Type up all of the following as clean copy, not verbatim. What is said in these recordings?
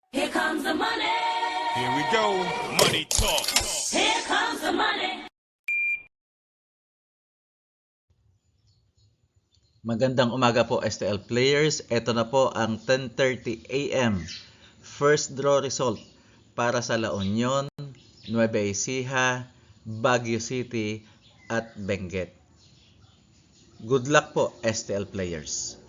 Here comes the money. Here we go. Money talk. Here comes the money. Magandang umaga po STL players. Ito na po ang 10:30 AM first draw result para sa La Union, Nueva Ecija, Baguio City at Benguet. Good luck po STL players.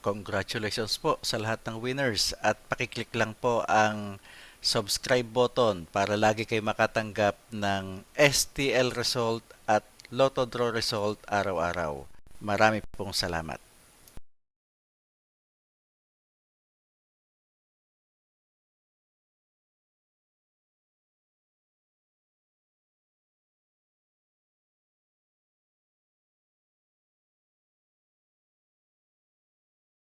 Congratulations po sa lahat ng winners at pakiclick lang po ang subscribe button para lagi kayo makatanggap ng STL result at Lotto Draw result araw-araw. Marami pong salamat.